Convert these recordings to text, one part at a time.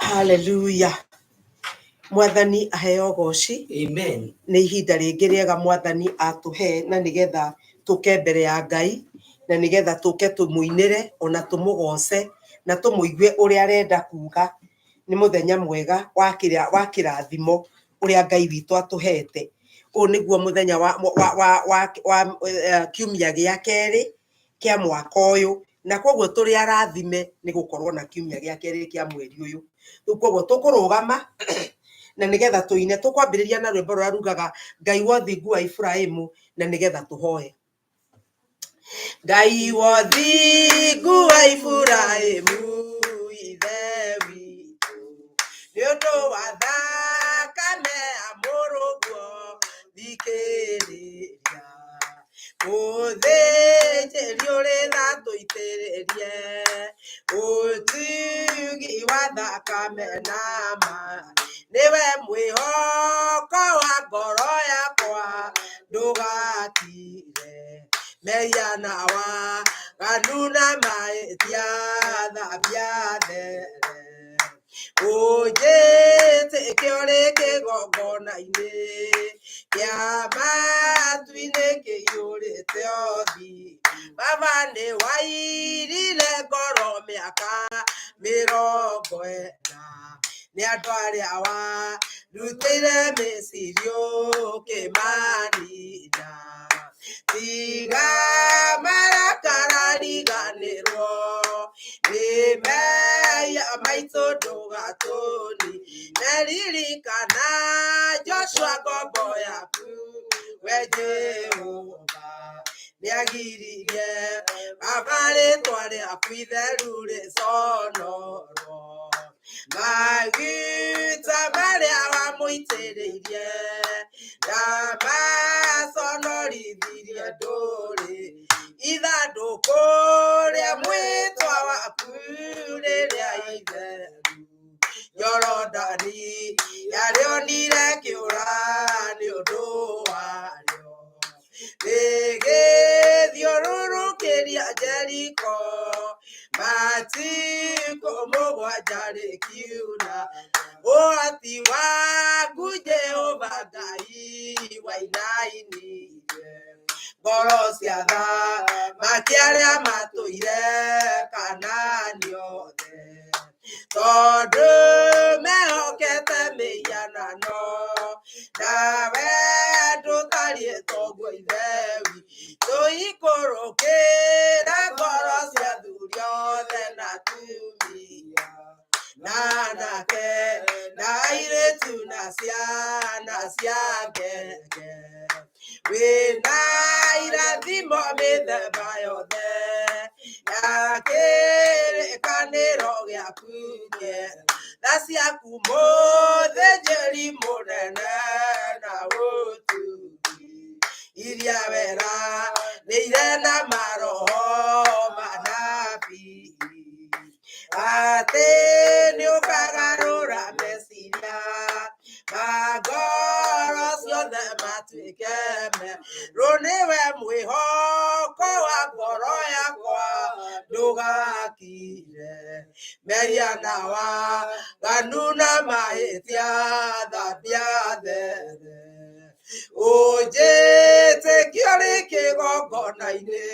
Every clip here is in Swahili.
Hallelujah. Mwathani aheo goci. Amen. Nĩ ihinda rĩngĩ rĩega Mwathani atũhe na nĩgetha tũke mbere ya Ngai na nĩgetha tũke tũmũinĩre ona tũmũgoce na tũmũigue ũrĩa arenda kuga. Nĩ mũthenya mwega wa kĩrathimo ũrĩa Ngai witũ atũhete. Ũyũ nĩguo mũthenya wa kiumia gĩa kerĩ kĩa mwaka ũyũ, na koguo tũrĩ arathime nĩ gũkorwo na kiumia gĩa kerĩ kĩa mweri ũyũ. Rĩu koguo tũkũrũgama na nĩgetha tũine, tũkwambĩrĩria na rwĩmbo rũrĩa rugaga Ngai wa ũthingu wa Iburahĩmu, na nĩgetha tũhoe. Ngai wa ũthingu wa Iburahĩmu ithe witũ, nĩ ũndũ wa thakame ya mũrũguo thikĩrĩria, mũthĩnjĩri ũrĩ tha tũitĩrĩrie ũtugi wa thakame na ma, nĩwe mwĩhoko wa ngoro yakwa ndũgatire, mehia na waganu na mahĩtia thambia there, ũnjĩtĩkia ũrĩ kĩgongona-inĩ kĩa matu-inĩ kĩiyũrĩte othi, baba nĩ wairire ngoro mĩaka 40, nĩ andũ arĩa warutĩire Misiri ũkĩmanina, tiga marakara riganĩrwo nĩ mehia maitũ ndũgatũni, neririkana Joshua ngombo yaku we Jehova, nĩagiririe baba rĩtwa rĩaku itheru rĩconorwo, maguta marĩa wamũitĩrĩirie ndamaconorithirie ndũrĩ, ithandũkũ rĩa mwĩtwa waku rĩrĩa itheru, Jorodani yarĩonire kĩũra nĩ ũndũ warĩo, rĩgĩthiũrũrũkĩria Jeriko matukũ 7 rĩkiura, ũhoti waku Jehova Ngai wainainire ngoro cia thamaki arĩa matũire Kanaani othe, tondũ mehokete mĩhianano, nawe ndũtariĩ toguo ithe witũ, ikũrũkĩra ngoro cia athuri othe na atumia na anake na airĩtu na ciana cia ngenge, wĩna irathimo mĩthemba yothe ya kĩrĩkanĩro gĩaku kĩega, ciaku mũthĩnjĩri mũnene na ũtugi, iria weranĩire na maroho manabii, atĩ nĩũkagarũra meciria ma ngoro ciothe matuĩke merũ, nĩwe mwĩhoko wa ngoro yakwa ndũgakire, mehia na waganu na mahĩtia thambia there, ũnjĩtĩkia ũrĩ kĩgongona-inĩ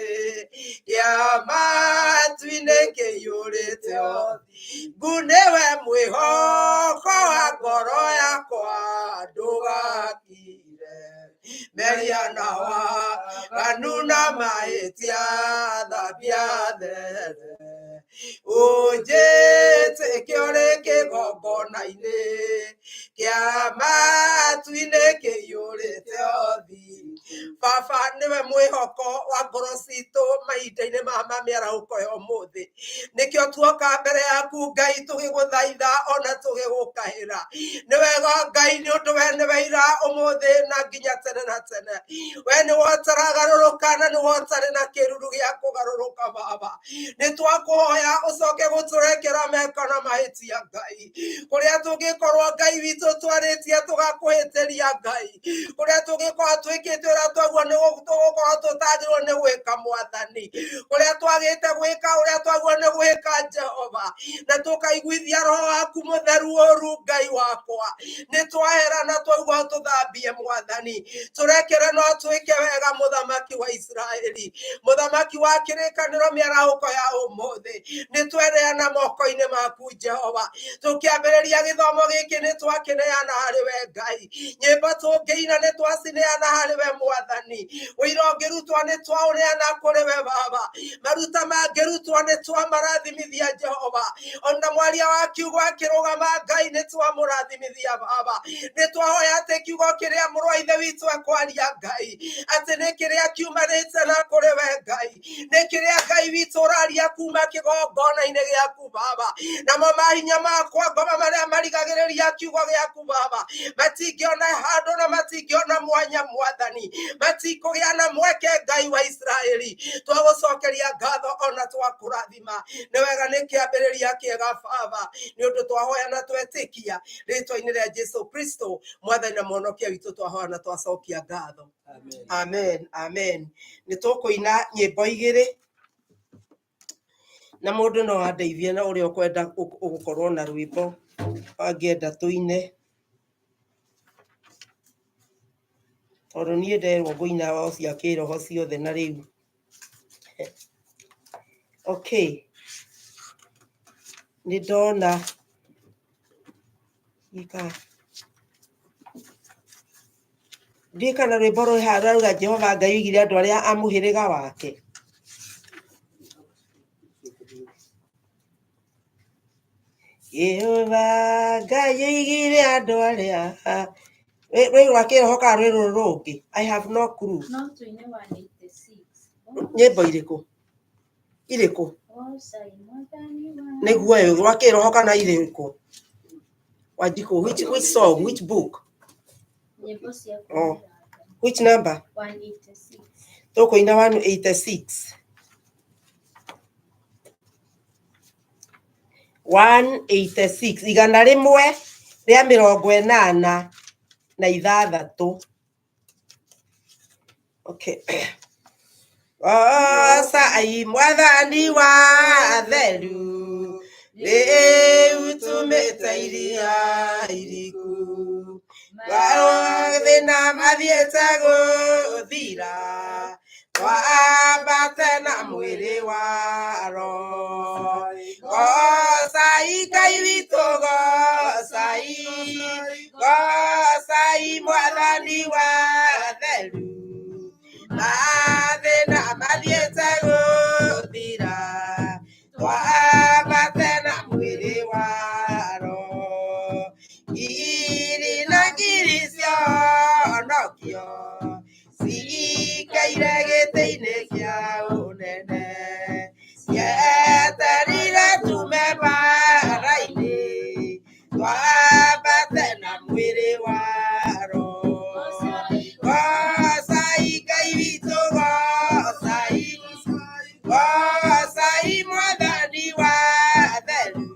kĩa matu-inĩ kĩiyũrĩte othi, ngu nĩwe mwĩhoko wa ngoro yakwa ndũgakire, mehia na waganu na mahĩtia thambia there, ũnjĩtĩkia ũrĩ kĩgongona-inĩ kĩa matu-inĩ kĩiyũrĩte othi, baba nĩwe mwĩhoko wa ngoro citũ mahinda-inĩ ma mĩarahũko ya ũmũthĩ, nĩkĩo tuoka mbere yaku Ngai tũgĩgũthaitha ona tũgĩgũkaĩra, nĩ wega Ngai nĩ ũndũ we nĩwe ira ũmũthĩ na nginya tene na tene, we nĩwe ũtaragarũrũka na nĩwe ũtarĩ na kĩruru gĩa kũgarũrũka baba, nĩtwakũhoya ũcoke gũtũrekera meko na mahĩtia Ngai, kũrĩa tũngĩkorwo Ngai witũ twarĩtie tũgakũhĩtĩria Ngai, kũrĩa tũngĩkorwo twĩkĩte ũrĩa twaguo nĩgũkorwo tũtagĩrĩirwo nĩ gwĩka Mwathani, kũrĩa twagĩte gwĩka ũrĩa twaguo nĩ gwĩka Jehova, na tukaiguithia roho waku mutheru uru Ngai wakwa ni twaherana twauga tuthambie Mwathani turekere no twike wega muthamaki wa Israeli muthamaki wa kirikaniro miarauko ya umuthi ni twereana moko-ini maku Jehova tukiambiriria githomo giki ni twakineana hari we Ngai nyimbo tungiina ni twacineana hari we Mwathani wira ngirutwa ni twauneana kuri we Baba maruta mangirutwa ni twamarathimithia Jehova ona mwaria wa kiugo akirugama Ngai ni twamurathimithia Baba ni twahoya ati kiugo kiria mũrũ wa ithe witũ akwaria Ngai ati ni kiria kiumanite na kuri we Ngai ni kiria Ngai witũ ũraria kuma kigongona-ini giaku Baba namo mahinya makwa ngoma maria marigagĩrĩria kiugo giaku Baba matingiona handũ na matingiona mwanya Mwathani matikũgĩa na mweke Ngai wa Israeli twagucokeria ngatho ona twakũrathima nĩ wega nĩ kĩambĩrĩria kĩega Baba nĩ ũndũ twahoya na twetĩkia rĩtwa-inĩ rĩa Jesu Kristo Mwathani na Mũhonokia witũ twahoya na twacokia ngatho amen amen nĩ tũkũina nyĩmbo igĩrĩ na mũndũ no andeithie na ũrĩa ũkwenda gũkorwo na rwĩmbo angĩenda tũine tondũ niĩ nderwo ngũina o cia kĩroho ciothe na rĩu okay nĩ ndona ndikana rwĩmbo rwĩ haha rũrauga Jehova Ngai oigire andũ arĩa a mũhĩrĩga wake Jehova Ngai oigire andũ arĩa rwĩ rwa kĩroho kana rwĩ rũrũ rũngĩ I have no clue nyĩmbo irĩkũ nĩguo ũyũ rwa kĩroho kana irĩkũ Wanjikũ which song which book oh which number 186 tũkũina 186 186 igana rĩmwe rĩa mĩrongo ĩnana na ithathatũ okay Cai Mwathani wa theru rĩu tumĩte iria iriku thĩna mathiĩte gũthira twambate na mwĩrĩ wa roho gocai Ngai witũ gocai Mwathani wa theru mathĩna mathiĩte gũthira twambate na mwĩrĩ wa roho ngiri na ngiri cionokio cikaire gĩtĩ-inĩ kĩa ũnene cieterire tume mbara-inĩ twambate na mwĩrĩ wa roho gocai Ngai witũ gocai Mwathani wa theru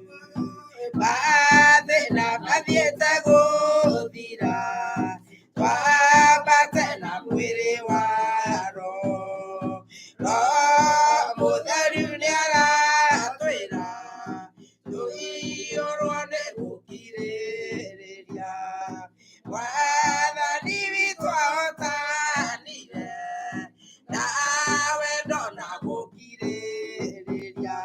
mathĩna mathiĩte gũthira twambate na mwĩrĩ wa roho mũtheru nĩaratwĩra tũiyũrwo nĩ gũkirĩrĩria Mwathani witũ ahotanire nawe ndona gũkirĩrĩria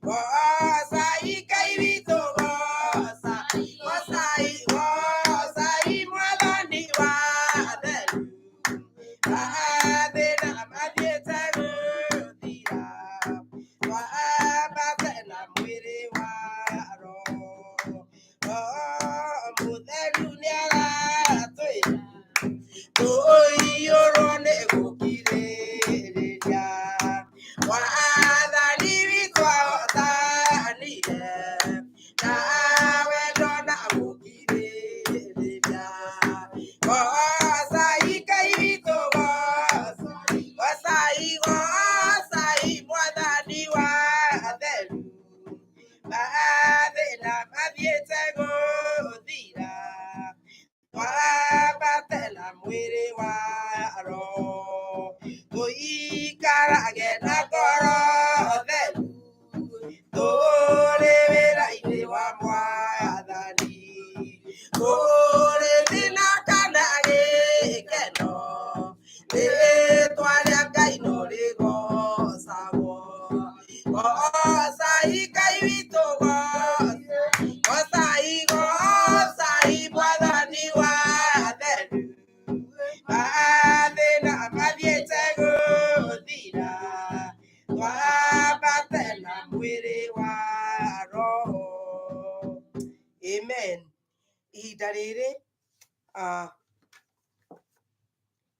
gocai Ngai witũ gocai Mwathani wa theru mathĩna mathiĩte gũthira twambate na mwĩrĩ wa roho mũtheru nĩaratwĩra tũiyũrwo nĩ gũkirĩrĩria Mwathani witũ ahotanire nawe ndona gũkirĩrĩria gocai Ngai witũ gocai Mwathani wa theru mathĩna mathiĩte gũthira twambate na mwĩrĩ wa roho tũikarage na ngoro theru tũrĩ Amen. Ihinda rĩrĩ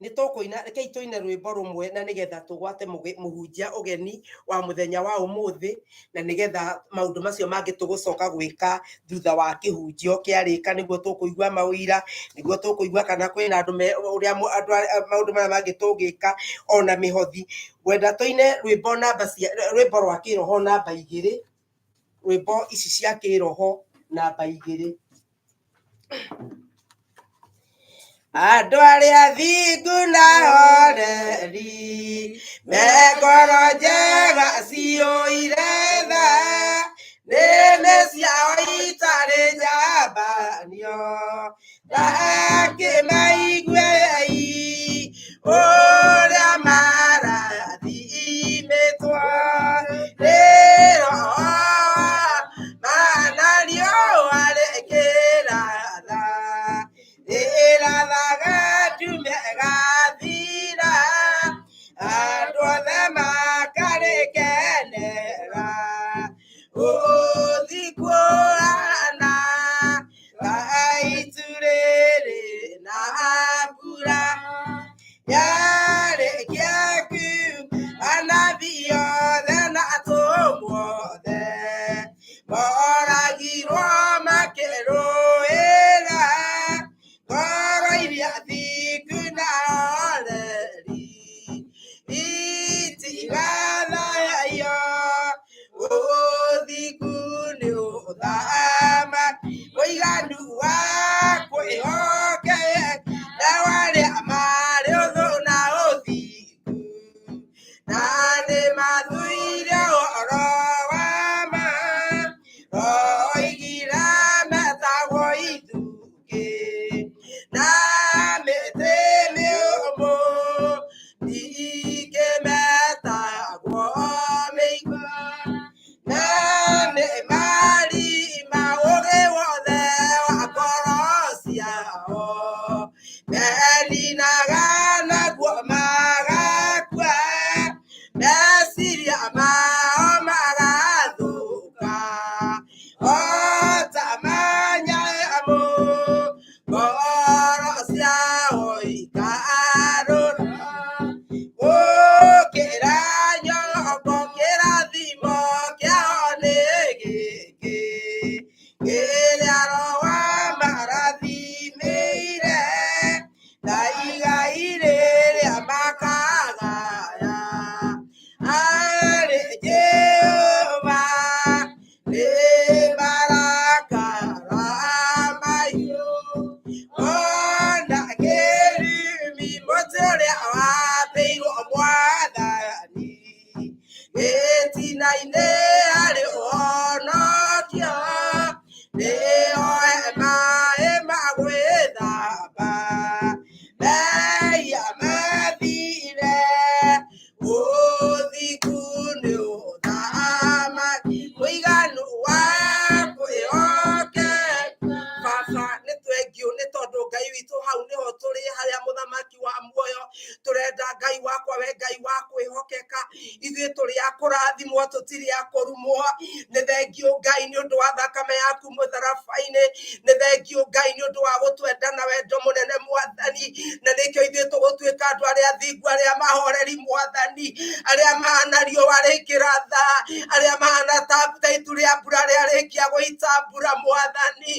nĩ tũkũina, reke tũine rwĩmbo rũmwe na nĩgetha tũgwate mũhunjia ũgeni wa mũthenya wa ũmũthĩ, na nĩgetha maũndũ macio mangĩ tũgũcoka gwĩka thutha wa kĩhunjio kĩarĩka, nĩguo tũkũigua mawĩra, nĩguo tũkũigua kana kwĩna andũ ũrĩa maũndũ marĩa mangĩ tũngĩka ona mĩhothi. Ngwenda tũine rwĩmbo rwa kĩroho namba 2, rwĩmbo ici cia kĩroho namba 2. Andũ arĩa athingu na oreri, me ngoro njega ciyũire tha, nĩmĩ ciao itarĩ njambanio, ndakĩmaigue ũrĩa marathimĩtwo nĩ Roho manario arĩkĩratha, ĩrathaga ndume gathira, andũ othe makarĩkenera, ũthikuana gaitu rĩrĩ na mbura yarĩkia anabii othe na atũmwo othe moragirwo makĩrũĩra ngoro iria thingu na oreri itigathayo, ũthingu nĩ ũthama mũiganu wa kwĩhokeka na arĩa marĩ ũthũ na ũthingu, na nĩ mathuire ũhoro wa ma, oigira metagwo ithukĩ na mĩtĩ mĩũmũ, ningĩ metagwo mĩigua, na nĩ marima ũgĩ wothe wa ngoro ciao, meninaga naguo magakua, meciria mao magathũka o ta manyamũ, ngoro ciao ikarũra gũkĩra nyongo, kĩrathimo kĩao nĩ gĩkĩ, kĩrĩa Roho marathimĩire, na igai rĩrĩa makagaya arĩ Jehova nĩ marakara mahiũ, ona kĩrumi mũtĩ ũrĩa wathĩirwo Mwathani, gĩtina-inĩ harĩ ũhonokio, nĩoe maĩ ma gwĩthamba, mehia mathire, ũthingu nĩ ũthama mũiganu wa kwĩhokeka. Baba nĩ thengiũ nĩ tondũ Ngai witũ hau nĩho tũrĩ harĩa mũthamaki wa muoyo, tũrenda Ngai wakwa we Ngai wa kwĩhokeka, ithuĩ tũrĩ a kũrathimwo tũtirĩ a kũrumwo. Nĩ thengiũ Ngai nĩ ũndũ wa thakame yaku mũtharaba-inĩ, nĩ thengiũ Ngai nĩ ũndũ wa gũtwenda na wendo mũnene Mwathani, na nĩkĩo ithuĩ tũgũtuĩka andũ arĩa athingu, arĩa mahoreri Mwathani, arĩa mahana riũa rĩkĩratha, arĩa mahana ta itu rĩa mbura rĩarĩkia gũita mbura Mwathani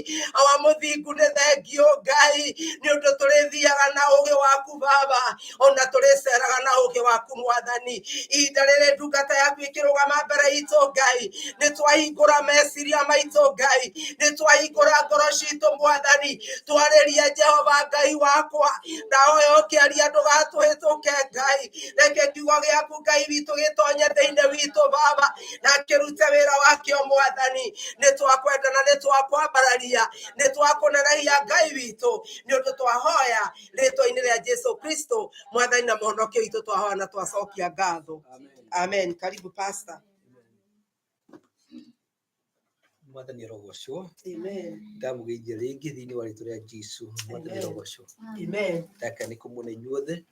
wa mũthingu. Nĩ thengiũ Ngai nĩ ũndũ tũrĩthiaga na ũũgĩ waku Baba, ona tũrĩceraga na ũũgĩ waku Mwathani. Ihinda rĩrĩ ndungata yaku ĩkĩrũgama mbere itũ Ngai, nĩ twahingũra meciria maitũ Ngai, nĩ twahingũra ngoro citũ Mwathani, twarĩrie Jehova Ngai wakwa, ndahoya ũkĩaria ndũgatũhĩtũke Ngai, reke kiugo gĩaku Ngai witũ gĩtonye thĩinĩ witũ Baba, na kĩrute wĩra wakĩo Mwathani. Nĩ twakwenda na nĩ twakwambararia, nĩ twakũnenehia Ngai witũ, nĩ ũndũ twahoya rĩtwa-inĩ rĩa Jesu Kristo Mwathani na mũhonokia witũ, twahoya na twacokia ngatho. Amen. Karibu Pastor. Mwathani arogocwo. Amen. Ndamugeithia ringi thiini wa ritwa ria Jesu. Mwathani arogocwo. Amen. Ndaka ni kumune inyuothe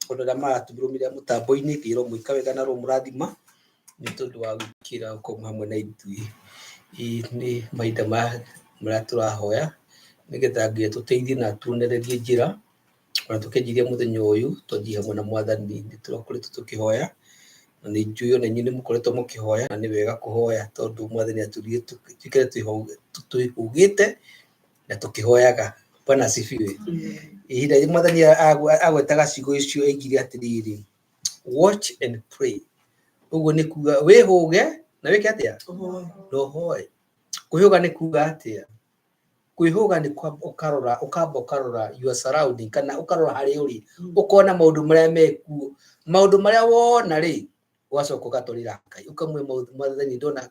ona ra maratumurumira mutambo-ini ngiro muika wega na ro murathima ni tondu wa gwikira uko hamwe na ithui. Ni maita maria turahoya nigetha Ngai tuteithie na tuonererie njira ona tukenjiria muthenya uyu tuthii hamwe na Mwathani. Ni turakoretwo tukihoya na ni njui ona nyinyi mukoretwo mukihoya na ni wega kuhoya tondu Mwathani aturie tukire twihugite na tukihoyaga. Bwana asifiwe. Ihinda Mwathani agwetaga ciugo icio aigire atiriri, watch and pray. Uguo ni kuga wihuge na wike atia ndohoe. Kwihuga ni kuga atia? Kwihuga ni ukamba ukarora your surrounding kana ukarora hari uri ukona maundu maria meku, maundu maria wona ri ugacoka ugatorira Ngai ukamwe Mwathani ndona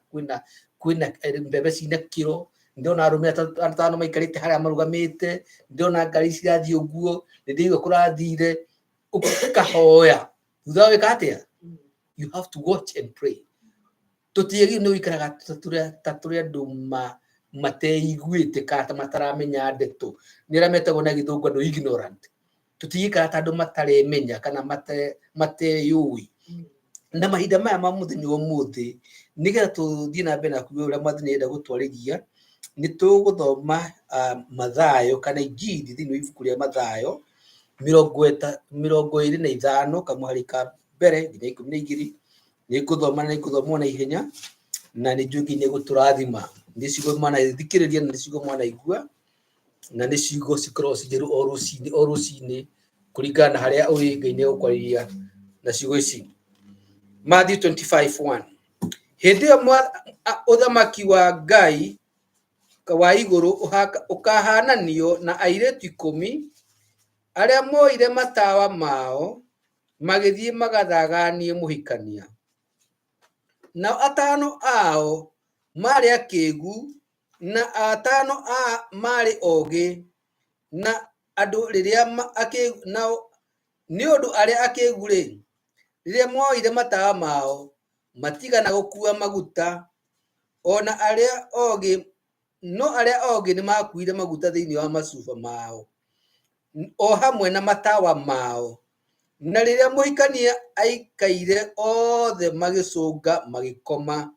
kwina mbebe cina kiro, ndona arume atano maikarite haria marugamite, ndona ngari cirathii uguo, ndirigwa kurathire, ukahoya thutha wika atia? You have to watch and pray. Tutiegi no ikaraga taturia nduma mateiguite kata mataramenya ndeto nira metagwo na githungu no ignorant. Tutigikara tandu mataremenya kana mateyui na mahinda maya ma muthenya umuthi nigetha tuthii na mbere na kuuga uria Mwathani enda gutwarigia. Ni tuguthoma Mathayo kana Injili thiini wa ibuku ria Mathayo 25 kamwari ka mbere nginya 12. Ni nguthoma na ihenya na ni njui ni guturathima. Ni ciugo mwana thikiriria na ni ciugo mwana igua na ni ciugo cikorwo cijeru o rucini kuringana na haria uri Ngai ni gukwariria na ciugo ici. Matthew 25:1. Hindi yo uthamaki wa Ngai wa iguru ukahananio na airetu 10 aria moire matawa mao magithii magathaganie muhikania. Na atano ao mari akigu na atano mari ogi na andu riria akigu nao ni undu aria akigu ri riria moire matawa mao matigana gukua maguta ona aria ogi ni makuire maguta thiini wa macuba mao o hamwe na matawa mao. Na riria muhikania aikaire othe magicunga magikoma.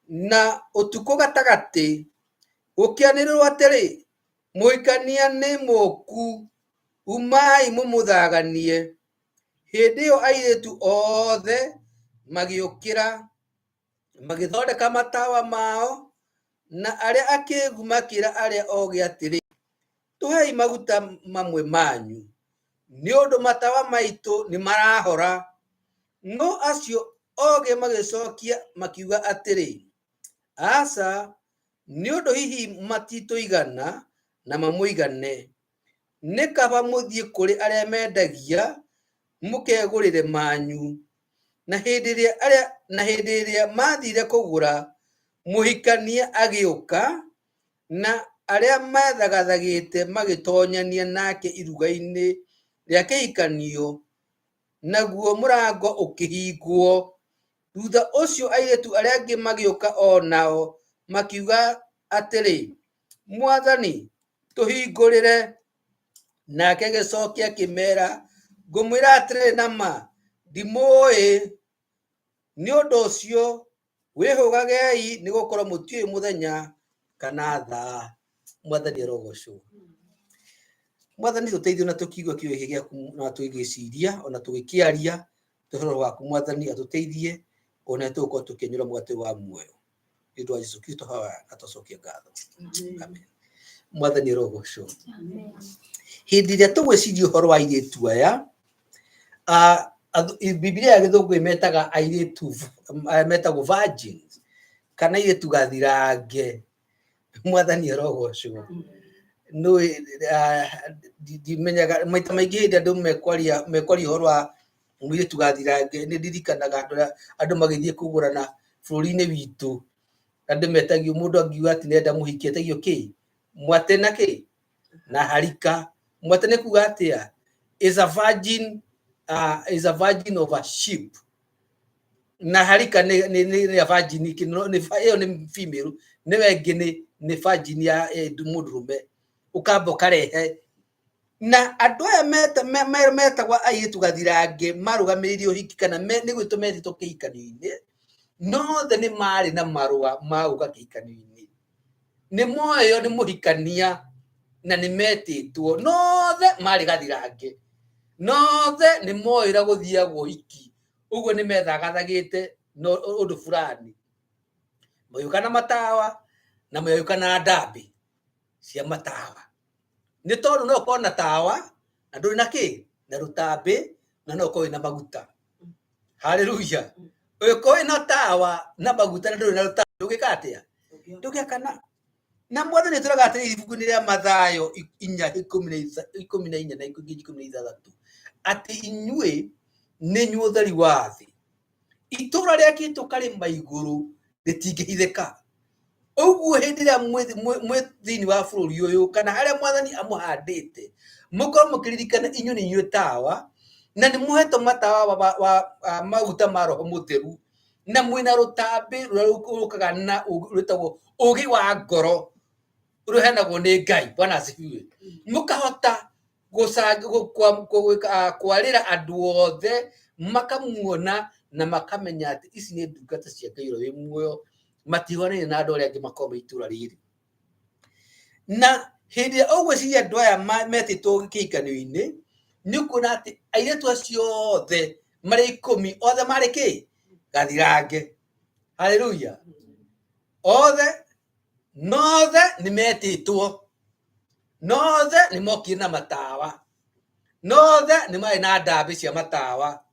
Na utuko gatagati gukianirirwo atiri muhikania ni muku, umai mumuthaganie. Hindi yo airetu othe magiukira magithondeka matawa mao na aria akigu makira aria ogi atiri tuhei maguta mamwe manyu ni undu matawa maitu ni marahora. No acio ogi magicokia makiuga atiri aca ni undu hihi matituigana na mamuigane, ni kaba muthie kuri aria mendagia mukegurire manyu. Na hindi iria mathire kugura muhikania agiuka na aria mathagathagite magitonyania nake iruga-ini ria kihikanio, naguo murango ukihingwo. Thutha ucio airetu aria angi magiuka onao makiuga atiri Mwathani tuhingurire. Nake agicokia akimera ngumwira atiri nama ndimui. Ni undu ucio wihugagei ni gukorwo mutiui muthenya kana thaa. Mwathani arogocwo. Mwathani tuteithie na tukiigua kiugo giki giaku na tugiciria ona tugikiaria tuhoro waku Mwathani atuteithie ona tugukorwo tukinyura mugate wa muoyo. Nĩ wa Yesu Kristo hawa na tucokia ngatho. Amen. Mwathani arogocwo. Hindi iria tugwiciria uhoro wa airetu aya Biblia ya githungu imetaga airetu metagwo virgins kana airetu gathirange. Mwathani arogocwo. No dimenyaga maita maingi hindi andu mekwaria uhoro wa airetu gathirange ni ndirikanaga andu magithie kugurana bururi-ini witu. Andu metagio mundu angiuga ati nenda muhiki etagio ki mwate na ki na harika. Mwate ni kuga atia? Is a virgin of a sheep. Na harika ni a virgin, iyo ni female nĩ wengĩ nĩ virgin ya mũndũrũme ũkamba ũkarehe na andũ aya metagwo airĩtu gathirange marũgamĩrĩire ũhiki kana nĩ gwĩtwo metĩtwo kĩhikanio-inĩ nothe nĩ marĩ na marũa ma gũka kĩhikanio-inĩ nĩ moyo nĩ mũhikania na nĩ metĩtwo nothe marĩ gathirange nothe nĩ moĩra gũthiagwo ũhiki ũguo nĩ methagathagĩte ũndũ fulani moyũka na matawa na moyũka na ndambĩ cia matawa nĩ tondũ no ũkorwo na tawa na ndũrĩ na kĩ na rũtambĩ na no ũkorwo na maguta haleluya ũkorwo na tawa na maguta na ndũrĩ na rũtambĩ ndũgĩka atĩa ndũgĩakana na mwathani nĩtũraga atĩrĩrĩ ibuku-inĩ rĩa Mathayo 4:14 na 16 atĩ inyuĩ nĩ inyuĩ ũtheri wa thĩ itũũra rĩakĩtwo karĩma igũrũ rĩtingĩhithĩka ũguo hĩndĩ ĩrĩa mwĩ thĩinĩ wa bũrũri ũyũ kana harĩa mwathani amũhandĩte mũkorwo mũkĩririkana inyuĩ nĩ inyuĩ tawa na nĩ mũhetwo matawa wa maguta ma roho mũtheru na mwĩna rũtambĩ rũrĩa rũkaga na rwĩtagwo ũũgĩ wa ngoro rũheanagwo nĩ Ngai Bwana asifiwe mũkahota kwarĩra andũ othe makamuona na makamenya atĩ ici nĩ ndungata cia Ngai ũrĩa wĩ muoyo matihwanaine na andũ arĩa angĩ makorwo itũũra rĩrĩ na hĩndĩ ĩrĩa ũgwĩciria andũ aya metĩtwo kĩhikanio-inĩ nĩ kuona atĩ airĩtu acio othe marĩ 10 othe marĩ kĩ gathirange haleluya othe nothe nĩ metĩtwo nothe nĩ mokire na matawa nothe nĩ marĩ na ndambĩ cia matawa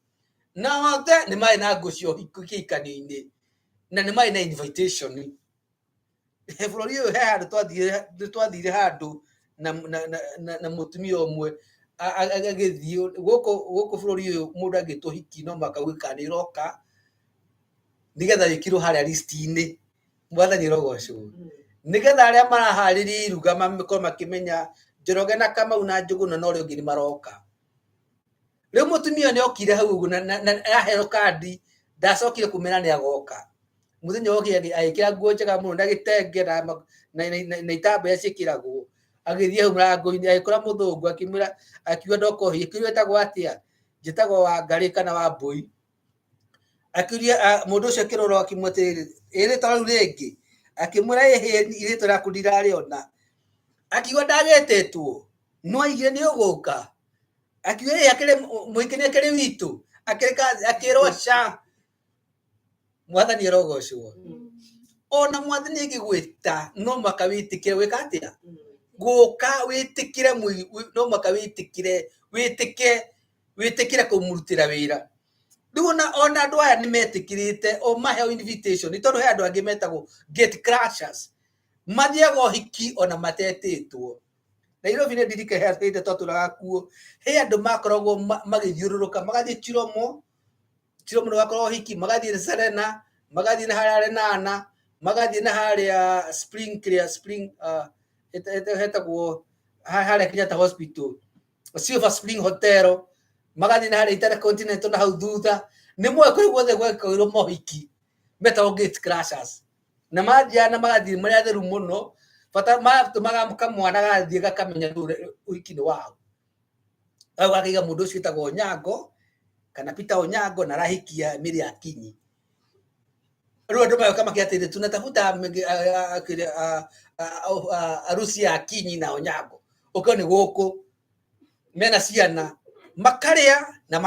nothe nĩ marĩ na nguo cia kĩhikanio-inĩ na nĩ marĩ na invitation bũrũri ũyũ he handũ twathire handũ na mũtumia ũmwe agĩthiĩ gũkũ bũrũri ũyũ mũndũ agĩtwo hiki no makauga nĩ iroka nĩgetha wĩkirwo harĩa list-inĩ mwathani rogocwo nĩgetha arĩa maraharĩria iruga makorwo makĩmenya Njoroge na Kamau na Njũgũna na ũrĩa ũngĩ nĩ maroka rĩu mũtumia nĩ okire hau ũguo na aheo kandi ndacokire kũmena nĩ agoka mũthenya ũngĩ agĩkĩra nguo njega mũno na gĩtenge na itambaya ciĩkĩragwo agĩthiĩ hau mũrango-inĩ agĩkora mũthũngũ akĩmwĩra akiuga ndokohi akĩuria wĩtagwo atĩa njĩtagwo Wangarĩ kana Wambũi akĩuria mũndũ ũcio akĩrora akĩmwĩra rĩtwa rĩu rĩngĩ akĩmwĩra rĩtwa rĩaku ndirarĩona akiuga ndagĩtĩtwo no aigire nĩ ũgũka akiuga akĩrĩ mũingĩ nĩ akĩrĩ witũ akĩrwo ca mwathani arogocwo ona mwathani angĩgwĩta no maka wĩtĩkĩre gwĩka atĩa gũka wĩtĩkĩre no maka wĩtĩkĩre kũmũrutĩra wĩra rĩu ona andũ aya nĩ metĩkĩrĩte o maheo invitation nĩ tondũ he andũ angĩ metagwo gate crashers mathiaga ũhiki ona matetĩtwo Nairobi nĩ ndirikane hĩndĩ twatũraga kuo he andũ makoragwo magĩthiũrũrũka magathiĩ Chiromo nĩ wakorwo ũhiki magathiĩ Serena magathiĩ na harĩa Renana magathiĩ na harĩa Spring hetagwo harĩa Kenyatta Hospital Silver Spring Hotel magathiĩ na harĩa Intercontinental na hau thutha nĩ moe kũrĩ guothe gwekĩirwo mohiki metagwo gate crashers na mathiĩ na magathiĩ marĩa atheru mũno bata matũmaga kamwana gathiĩ gakamenya ũhiki nĩ wao au gakĩiga mũndũ ũcio wĩtagwo Onyango kana Peter Onyango na arahikia Mary Akinyi rĩu andũ mayoka makĩatĩrĩre tunatafuta harusi ya Akinyi na Onyango ũkĩo nĩ gũkũ mena ciana makarĩa na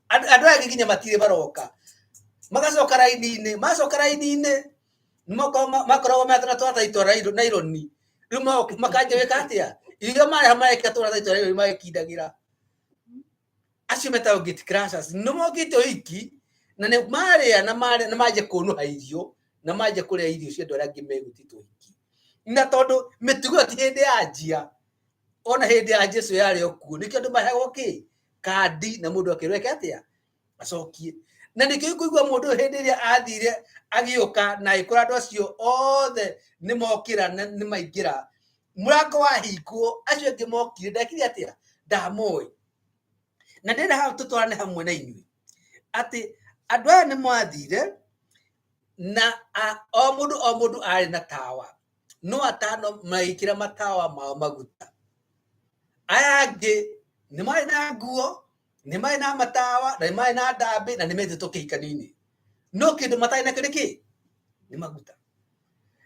andũ aya nginya matirĩ baroka magacoka raini-inĩ makoragwo metana twathaitwo naironi rĩu makanjia wĩka atĩa irio marĩa marekĩra twathaitwo naironi magĩkindagĩra acio metagwo gate crashers nĩ mokĩte ũhiki na nĩ marĩa na manjia kũnũha irio na manjia kũrĩa irio cia andũ arĩa angĩ megũtĩtwo ũhiki na tondũ mĩtugo ti hĩndĩ yanjia ona hĩndĩ ya Jesũ yarĩ okuo nĩkĩo andũ maheagwo kĩ kandi na mũndũ akĩrweka atĩa acokie na nĩkĩo kũigua mũndũ hĩndĩ ĩrĩa athire agĩũka na agĩkora andũ acio othe nĩ mokĩra nĩ maingĩra mũrango wahingwo acio angĩ mokire ndekire atĩa ndamoĩ na ndĩrenda haha tũtwarane hamwe na inyuĩ atĩ andũ aya nĩ mwathire na o mundu ari na tawa no atano maikira matawa mao maguta aya angi ni mai na nguo ni mai na matawa na ni mai na ndambi na ni metito kihikanini no kindu matai na kiriki ni maguta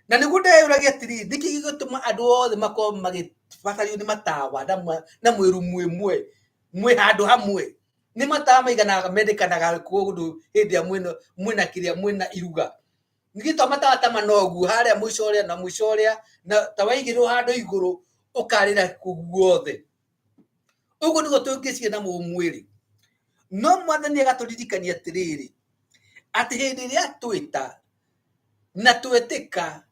na niguo ndeyuragia atiri ndiki gigutuma andu othe makorwo magibatario ni matawa na mwiru mwe handu hamwe ni matawa maiganaga mendekanaga kundu hindi ya mwina kiria mwina iruga ngito matawa ta manogu haria mwisho uria na mwisho uria na tawaigirwo handu iguru ukarira kuguothe uguo niguo tungiciria na mwiri no mwathani agaturirikania atiriri ati hindi iria twita na twetika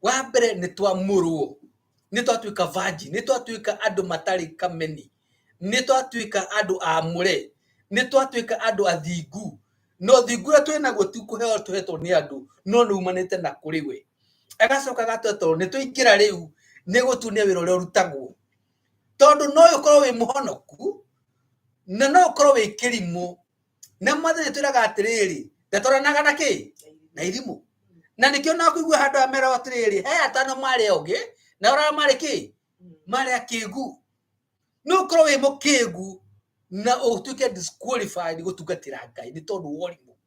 wa mbere ni twamurwo ni twatuika virgin ni twatuika andu matari kameni ni twatuika andu amure ni twatuika andu athingu no thingu ria twinaguo ti kuheo tuhetwo ni andu no ni umanite na kuri we agacoka gatwetwo ni twingira riu ni gutunia wira uria urutagwo tondu no ukorwo wi muhonoku na no ukorwo wi kirimu na mwathani twiraga atiriri ndatwaranaga na ki na irimu na nikio na kuigua handu amera atiriri he atano mari ongi na ora mari ki mari akigu no ukorwo wi mukigu na utuike disqualified gutungatira Ngai ni tondu worimu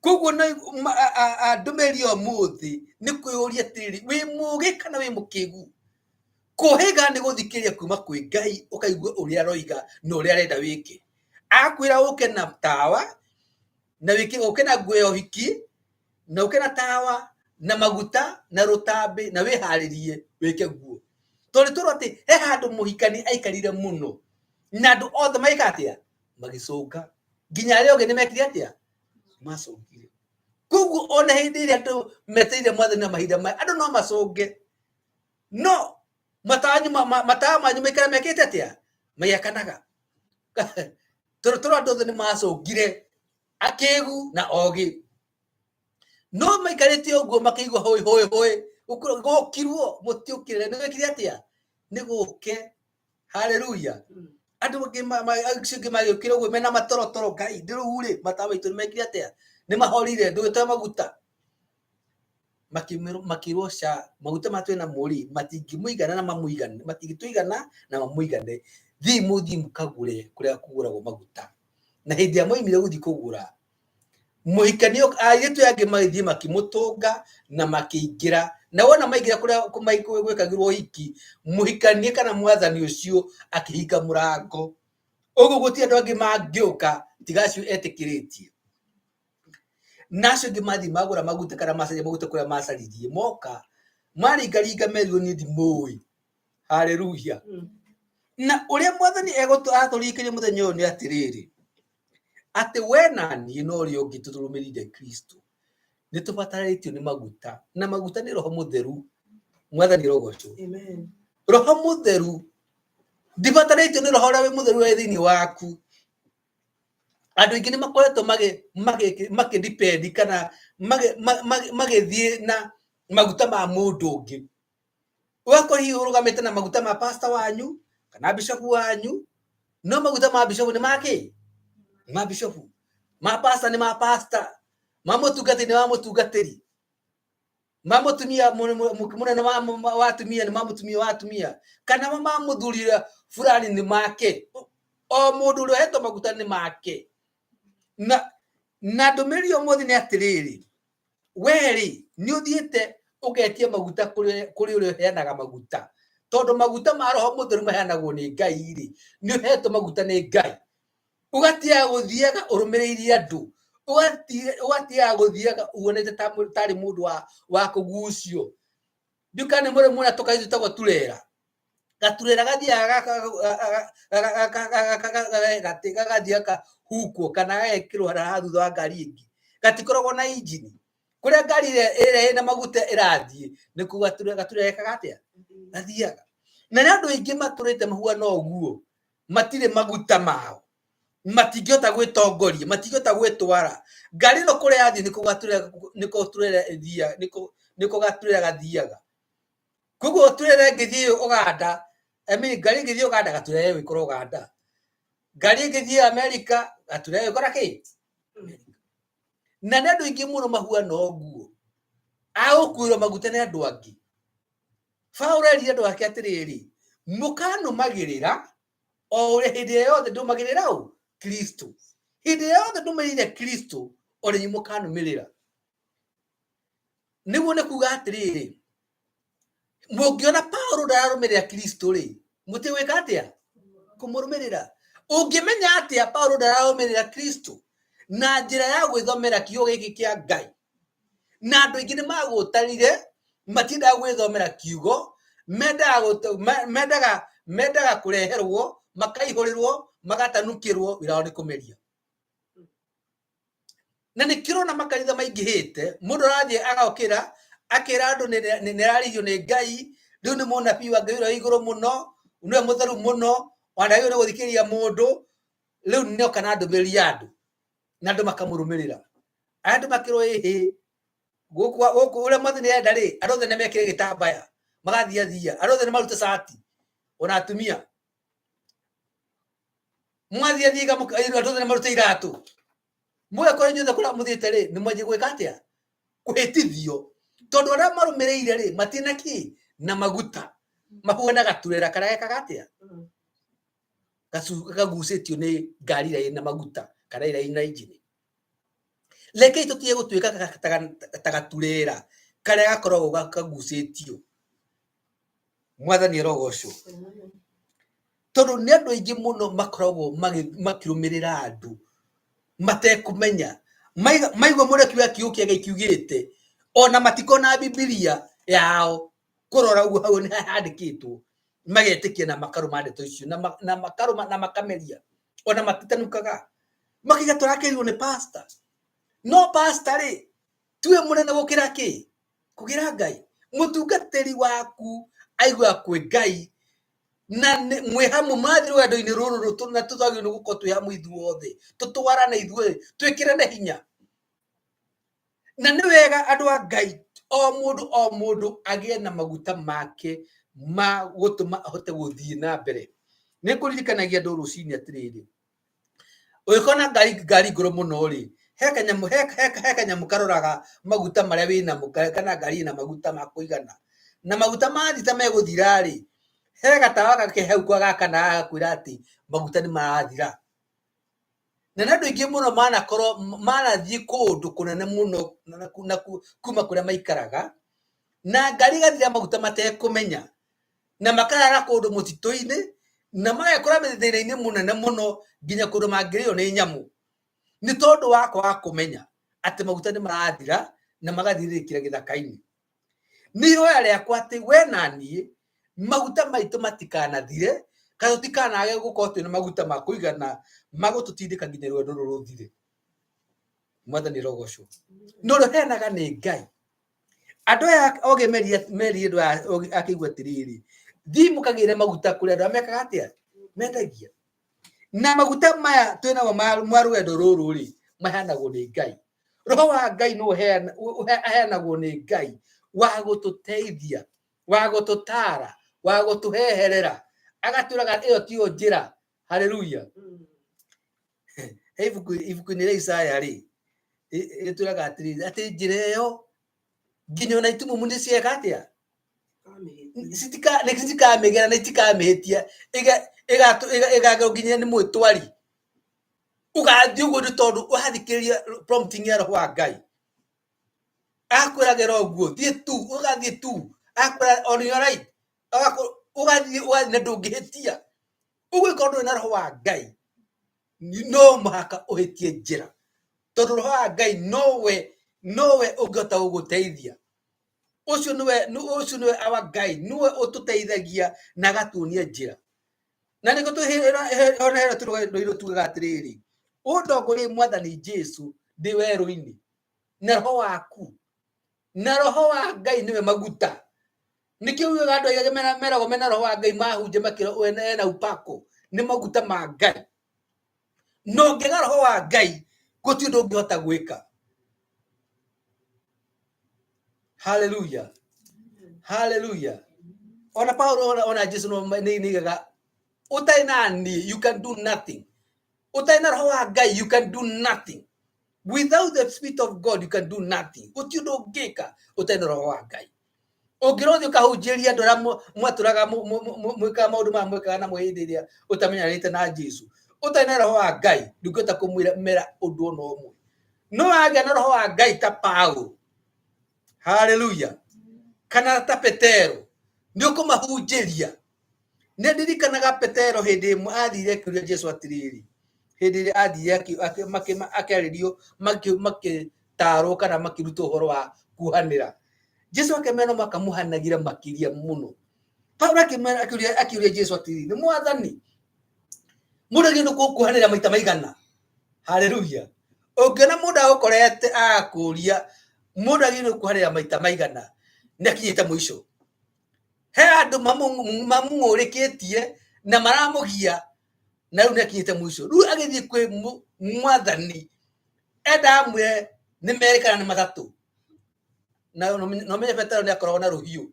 koguo na ndumeri omuthi ni kwiuria atiriri wi mugi kana wi mukigu kuhiga ni guthikiria kuma kwi Ngai ukaigua uria aroiga na uria arenda wiki akwira uke na tawa na wiki uke na nguo ya uhiki na uke na tawa na maguta na rutambi na wiharirie wike nguo tondu turu ati he handu muhikani aikarire muno na andu othe maikatia magicunga nginya aria onge ni mekire atia macungire koguo ona hindi iria andu meteire mwathani na mahinda maya andu no macunge no matawa manyu maikara mekite atia maiakanaga turu andu othe ni macungire akigu na ogi no maikarite uguo makiigua hoi gukirwo mutiukire ni wekire atia ni guke haleluya andu ngi magikira uguo mena matorotoro Ngai ndiruri matawa itu mekire atia ni mahorire ndugitoe maguta makirwo sha maguta matwe na muri matingimuigana na mamuigane matingituigana na mamuigane thi mukagure kuria kuguragwo maguta na hindi ya moimire guthi kugura muhikanio airitu yangi magithie makimutunga na makiingira na wona maigira kuria gwikagirwo hiki muhikanie kana mwathani ucio akihinga murango uguo guti andu angi mangiuka tigacio etikiritie nacio ngi mathi magura maguta kana macaria maguta kuria macaririe moka maringaringa merio ni ndimui haleluya na uria mwathani aturikirie muthenya uyu ni atiriri ati we nani no ri ungi tuturumirire Kristo ni tubataritio ni maguta na maguta ni roho mutheru mwathani rogoco amen roho mutheru dibataritio ni roho ria mutheru we thini waku andu ingi ni makoretwo magi depend kana magithie na maguta ma mundu ungi wakori urugamite na maguta ma pastor wanyu kana bishop wanyu no maguta ma bishop ni maki ma bishop ma pastor ni ma pastor ma mutungati ni ma mutungatiri ma mutumia mukimuna na watumia ni ma mutumia watumia kana ma muthurira fulani ni make o mundu uri heto maguta ni make na ndumiri omuthi ni atiriri weri ni uthiite ugetie maguta kuri uri heanaga maguta tondu maguta ma roho mutheru maheanagwo ni Ngai ri ni uhetwo maguta ni Ngai ugatia guthiaga urumiriirie andu ugatia guthiaga uonete tari mundu wa kugucio ndukane muri muna tukaizu tagwo turera gaturera gathiaga gathiaga huko kana ekirwo hara thutha wa ngari ingi gatikoragwo na injini kuria ngari ire ina maguta irathie ni kugaturera gatia gathiaga na andu ingi maturite mahua no guo matire maguta mao matingihota gwitongoria matingihota gwitwara ngari no kuria athie niko gaturera gathiaga koguo turere ngithie Uganda ngari ngithie Uganda gaturere wikorwo Uganda ngari ngithie America gaturere wikora ki na nä andå ingä må no mahuana å guo agå kuä rwo maguta nä andå angä. Paulo erire andå ake atä rä rä, må kanå magä rä ra o å rä hä ndä ä yothe ndå magä rä ra å Kristo, hä ndä ä yothe ndå mä rä re Kristo o rä må kanå mä rä ra. Nä guo nä kuga atä rä rä, må ngä ona Paulo ndararå mä rä ra Kristo rä, må tä gwä ka atä a kå må rå mä rä ra. Å ngä menya atä a Paulo ndararå mä rä ra Kristo na njä ra ya gwä thomera kiugo gä kä kä a Ngai, na andå aingä nä magå tarire matindaga gwä thomera kiugo, mendaga kå reherwo makaihå rä rwo magatanũkä rwo wä ra wao nä kå meria. Na nä kä rona makanitha maingä hä te, må ndå arathiä agakä ra akä ra andå nä rarigio nä Ngai, rä u nä må nabii wa Ngai å rä a igå rå må no, nä we må theru må no, wanagä nä gå thikä ria må ndå, rä u nä oka na ndå mä rä ria andå na andå makamå rå mä rä ra. Aya andå makä rwo ä gå å rä a mwathi nä enda rä, andå othe nä mekä re gä tambaya magathiathia, andå othe nä marute cati ona atumia mwathiathia andå othe nä marute iratå, mwekore inyuothe kå rä a må thiä te rä nä mwanjä gwä ka atä a kå hä tithio, tondå arä a marå mä rä ire rä matina kä na maguta mahuana gaturera karä a gekaga atä a gagucä tio nä ngari ira ä na maguta kana ira ä na injini. Rekei tå tige gå tuä ka ta gaturera karä a gakoragwo kagucä tio. Mwathani arogocwo. Tondå nä andå aingä må no makoragwo makä rå mä rä ra andå matekå menya, maigua må reki wa kiugo kä Ngai kiugä te ona matikona Bibilia yao kå rora uguo hau nä handä kä two magetä kia na makarå ma ndeto icio na makarå na makameria ona matitanũkaga makiga tå rakä rirwo nä pastor. No pastor rä tuwe må nene gå kä ra kä kå gä ra Ngai, må tungatä waku aigua kwä Ngai na mwä hamwe mathä rwendo-inä rå rå na tå twagä nä gå korwo twä hamwe ithuothe tå twarane ithuothe twä kä rane hinya. Na nä wega andå a Ngai o må ndå agä na maguta make ma gå tå ma ahote gå thiä na mbere. Nä kå ririkanagia andå rå cinä atä rä rä, å gä kona ngari ngå rå må no rä he kanyamå karoraga maguta marä a wä namo kana ngari ä na maguta ma kå igana na maguta mathita megå thira rä, he gatawa gake hau kwa gaka na gakwä ra atä maguta nä marathira. Na nä andå aingä må no manakorwo manathiä kå ndå kå nene må no kuma kå rä a maikaraga na ngari gathira maguta matekå menya na makarara kå ndå må titå-inä na magekora mä thä ra-inä må nene må no nginya kå ndå mangä rä o nä nyamå nä tondå wa kwaga kå menya atä maguta nä marathira na magathirä kä ra gä thaka-inä. Nä ihoya rä akwa atä we naniä maguta maitå matikanathire kana tå tikanage gå korwo twä na maguta ma kå igana magå tå tindä ka nginya rwendo rå rå thire. Mwathani rogocwo. No rå heanaga nä Ngai. Andå aya ogä merie andå akä igua atä rä rä thiä må kagä re maguta kå rä andå a mekaga atä a mendagia na maguta maya twä namo ma rwendo rå rå rä maheanagwo nä Ngai. Roho wa Ngai no aheanagwo nä Ngai wa gå tå teithia, wa gå tå tara, wa gå tå heherera agatwä raga ä yo tio njä ra. Haleluya. Ibuku-inä rä a Isaya rä rä twä raga atä njä ra ä yo nginya ona itumumu nä cieka atä a citikamä gera na itikamä hä tia ĩgakorwo nginya nĩ mwĩtwari ũgathiĩ ũguo nĩ tondũ ũrathikä rä ria prompting ya Roho wa Ngai akwĩragĩra ũguo thiĩ tu ũgathiĩ tu akwĩra on your right ũgathiĩ na ndũngĩhĩtia ũgwĩka ũndũ na Roho wa Ngai no mũhaka ũhĩtie njĩra tondũ Roho wa Ngai nowe ũngĩhota gũgũteithia. Ũcio nĩwe our Ngai, nĩwe ũtũteithagia na agatuonia njĩra. Na nĩguo twĩhera tũrũgano tugaga atĩrĩrĩ ũndongorie Mwathani Jesũ ndĩ werũ-inĩ na Roho waku na Roho wa Ngai nĩwe maguta. Nĩkĩo ugaga andũ aigage meragwo mena Roho wa Ngai mahunje makĩra ena upako nĩ maguta ma Ngai. No ũngĩaga Roho wa Ngai gũtirĩ ũndũ ũngĩhota gwĩka. Hallelujah. Hallelujah. Ona Paulo ona Jesũ nĩigaga ũtarĩ na niĩ you can do nothing. Ũtarĩ na Roho wa Ngai you can do nothing. Without the Spirit of God, you can do nothing. Utiundo ngika utena roho wa Ngai. Ũngĩrothi ũkahunjĩria andũ arĩa mwatũraga mwĩkaga maũndũ maya mwĩkaga na mwĩhĩndĩria ũtamenyanĩte na Jesu, ũtarĩ na roho wa Ngai ndũngĩhota kũmwĩra ũndũ ona ũmwe. No wagĩa na roho wa Ngai ta Paulo, haleluya, kana ta Petero, nĩ ũkũmahunjĩria. Nĩ ndirikanaga Petero hĩndĩ ĩmwe athire akĩũria Jesu atĩrĩrĩ, hĩndĩ ĩrĩa athire akĩarĩrio makĩtarwo kana makĩrutwo ũhoro wa kuhanĩra, Jesu akĩmera makamuhanagira makiria muno. Paulo akĩũria Jesu atĩrĩrĩ, nĩ Mwathani, mũndũ agĩrĩirwo kuhanĩra maita maigana? Haleluya. Ũngĩona mũndũ agũkorete agakũria mũndũ agĩrĩirwo kuhanĩra maita maigana, nĩakinyĩte mũico. He andũ mamũng'ũrĩkĩtie na maramũgia, na rĩu nĩakinyĩte mũico. Rĩu agĩthiĩ kwĩ Mwathani enda amwĩre nĩ merĩ kana nĩ matatũ. Na no menye Petero nĩakoragwo na rũhiũ.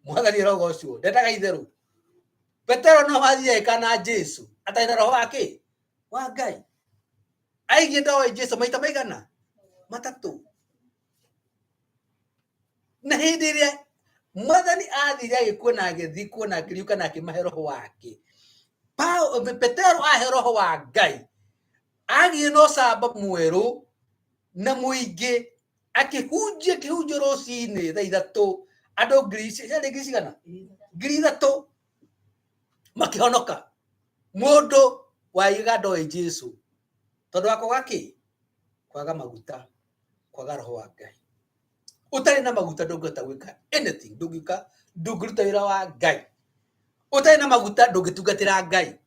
Mwathani eroga ũcio ndendaga itherũ. Petero no athire kana Jesu atarĩ na roho wake wa Ngai. Aigire ndoĩ Jesu maita maigana? Matatũ. Na hĩndĩ ĩrĩa Mwathani athire agĩkuona agĩthiĩ kuona akĩriũka na akĩmahe roho wake, Petero ahe roho wa Ngai, agĩe no camba mwerũ na mũingĩ, akĩhunjia kĩhunjio rũcinĩ thaa ithatũ, andũ ngiri cigana? Ngiri ithatũ makĩhonoka. Mũndũ waigaga ndoĩ Jesu tondũ wa kwaga kĩ? Kwaga maguta, kwaga roho wa Ngai. Ũtarĩ na maguta ndũngĩhota gwĩka anything, ndũngĩruta wĩra wa Ngai. Ũtarĩ na maguta ndũngĩtungatĩra Ngai.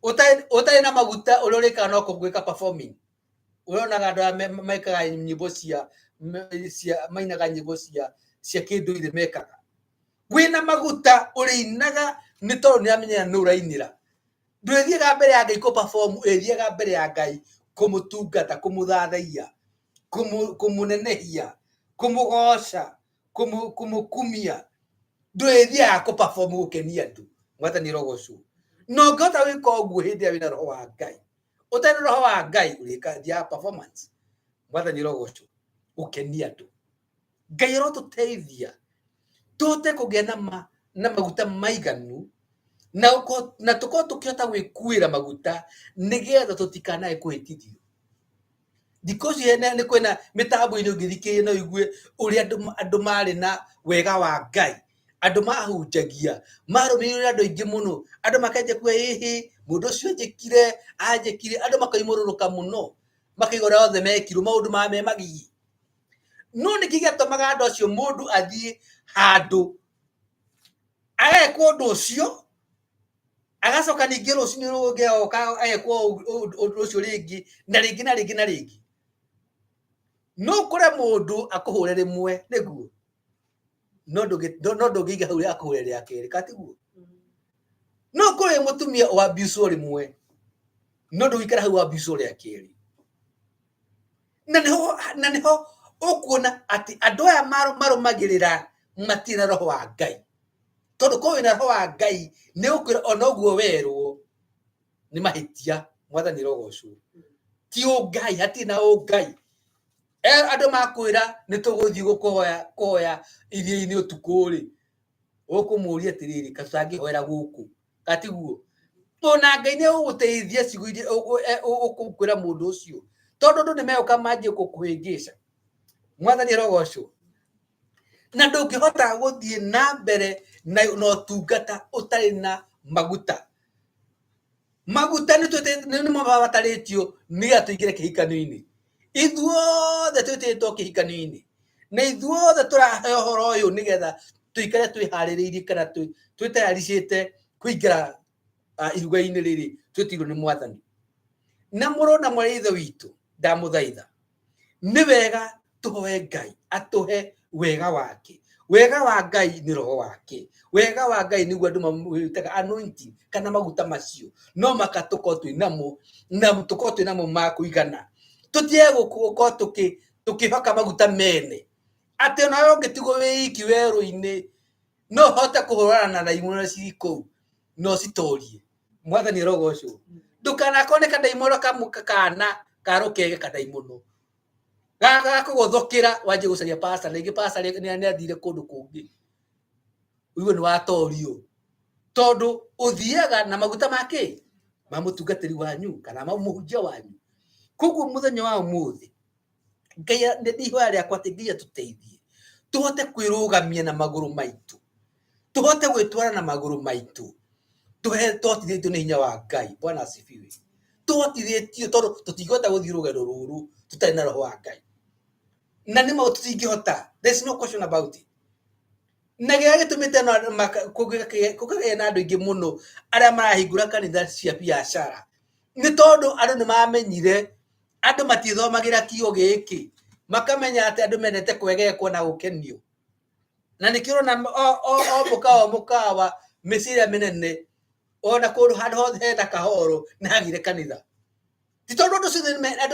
Ũtarĩ na maguta ũrĩa ũrĩkaga no gwĩka performing. Ũronaga andũ arĩa maikaga nyĩmbo mainaga nyĩmbo cia kĩndũire mekaga. Wĩna maguta ũrĩinaga nĩ tondũ nĩamenyera nĩ ũrainĩra. Ndwĩthiaga mbere ya Ngai perform, ũthiaga mbere ya Ngai kũmũtungata, kũmũthathaiya, kũmũnenehia, kũmũgoca, kũmũkumia. Ndwĩthiaga perform gũkenia andũ. Mwathani arogocwo. No ngota wĩka ũguo hĩndĩ ĩrĩa wĩna roho wa Ngai. Ũtarĩ na roho wa Ngai ũrĩka performance. Mwathani arogocwo. Gũkenia andũ. Ngai arotũteithia tũhote kũgĩa na maguta maiganu na tũkorwo tũkĩhota gwĩkuĩra maguta nĩgetha tũtikanae kũhĩtithio. Thikũ ici nĩ kwĩna mĩtambo-inĩ ũngĩthikĩrĩria no ũigue ũrĩa andũ marĩ na wega wa Ngai. Andũ mahunjagia, marũmĩrĩire andũ aingĩ mũno, andũ makenja kuga ĩhĩ mũndũ ũcio anjĩkire, andũ makaimũrũrũka mũno, makaigua othe mekirwo maũndũ maya me magigi. No nĩkĩ gĩatũmaga andũ acio mũndũ athiĩ handũ agekwo ũndũ ũcio, agacoka ningĩ rũcinĩ rũngĩ oka agekwo ũndũ ũcio rĩngĩ na rĩngĩ na rĩngĩ na rĩngĩ? No kũrĩ mũndũ akũhũre rĩmwe nĩguo, no ndũngĩiga hau akũhũre rĩa kerĩ, katiguo. No kũrĩ mũtumia wa abuse rĩmwe, no ndũgĩikara hau wa abuse rĩa kerĩ. Na nĩho ũkuona atĩ andũ aya marũmagĩrĩra matirĩ na roho wa Ngai. Tondũ ko wĩna roho wa Ngai nĩ ũkwĩra ona ũguo werwo nĩ mahĩtia. Mwathani arogocwo. Ti ũngai, hatirĩ na ũngai. Andũ makwĩra nĩ tũgũthiĩ kũhoya iria-inĩ ũtukũ rĩ, ũkũmũria atĩrĩrĩ katangĩhoera gũkũ, katiguo. Ona Ngai nĩ ũgũteithia ciugo iria ũkwĩra mũndũ ũcio, tondũ andũ nĩ megũka manjie gũkũhĩngĩca. Mwathani arogocwo. Na ndũngĩhota gũthiĩ na mbere na ũtungata ũtarĩ na maguta. Maguta nĩmo mabatarĩtio nĩgetha tũingĩre kĩhikanio-inĩ. Ithuothe twĩtĩtwo kĩhikanio-inĩ, na ithuothe tũrahe ũhoro ũyũ nĩgetha tũikare twĩharĩrĩirie kana twĩtayaricĩte kũingĩra iruga-inĩ rĩrĩ twĩtirwo nĩ Mwathani. Na mũrũ na mwarĩ ithe witũ, ndamũthaitha, nĩ wega tũhoe Ngai atũhe wega wake. Wega wa Ngai nĩ roho wake. Wega wa Ngai nĩguo andũ mamwĩtaga anointing kana maguta macio. No makatũkorwo twĩnamo na tũkorwo twĩnamo ma kũigana. Tũtiage gũkorwo tũkĩhoka maguta mene. Atĩ ona wewe ũngĩtigwo wĩ iki werũ-inĩ no ũhote kũhũrana na ndaimono cirĩ kũu no citorie. Mwathani arogocwo. Ndũkanakorwo nĩ kandaimono kana karo kege kadai muno gaga kugothokira waje gucaria pastor rĩngĩ pastor nĩ athire kũndũ kũngĩ uiwe nĩ watorio tondũ ũthiaga na maguta make ma mũtungatĩri wanyu kana ma mũhunjia wanyu. Koguo mũthenya wa ũmũthĩ Ngai nĩ ihoya rĩakwa atĩ Ngai atũteithie tuhote kwĩrũgamia na magũrũ maitũ, tuhote gwĩtwara na magũrũ maitũ, tuhotithĩtio nĩ hinya wa Ngai. Bwana asifiwe. Tuhotithĩtio tondũ tũtingĩhota gũthiĩ rũgendo rũrũ tutarĩ na roho wa Ngai, na nĩ maũndũ tũtingĩhota, there's no question about it. Na gĩa gĩtũmĩte kũgĩe na andũ aingĩ mũno arĩa marahingũra kanitha cia biacara nĩ tondũ andũ nĩ mamenyire, andũ matithomagĩra kiugo gĩkĩ, makamenya atĩ andũ menete kwegekwo na gũkenio. Na nĩkĩo ũrona o mũkawa mĩciĩ mĩnene ona kũndũ handũ hothe hena kahoro nĩ hagire kanitha. Ti tondũ andũ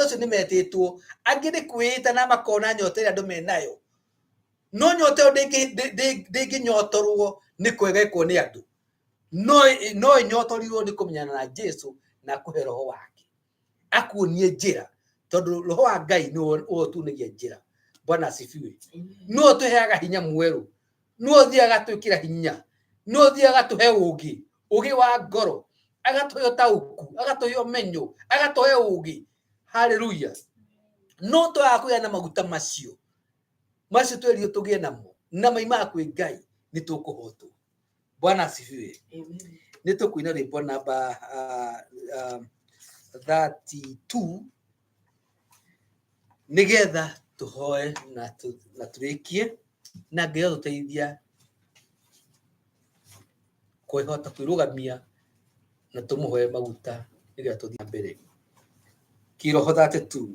acio nĩ metĩtwo, angĩ nĩ kwĩĩta na makona nyota ĩrĩa andũ menayo, no nyota ĩyo ndĩngĩnyotorwo nĩ kwegekwo nĩ andũ, no ĩnyotorirwo nĩ kũmenyana na Jesũ na kũhe roho wake akuonie njĩra, tondũ roho wa Ngai nĩwe ũtuonagia njĩra. Bwana asifiwe. No tũheaga hinya mwerũ, no thiaga twĩkĩra hinya, no thiaga tũhe ũgĩ wa ngoro, agatũhe ũtaũku, agatũhe ũmenyo, agatũhe ũgĩ. Haleluya. No twaga kũgĩa na maguta macio twerirwo tũgĩe namo na maimaga kwĩ Ngai nĩ tũkũhotwo. Bwana asifiwe. Nĩ tũkũina rwĩmbo namba 32 nĩgetha tũhoe na tũrĩkie, na Ngai atũteithia kwĩhota kwĩrũgamia na tũmũhoe maguta nĩgetha tũthiĩ mbere. Kiroho 32.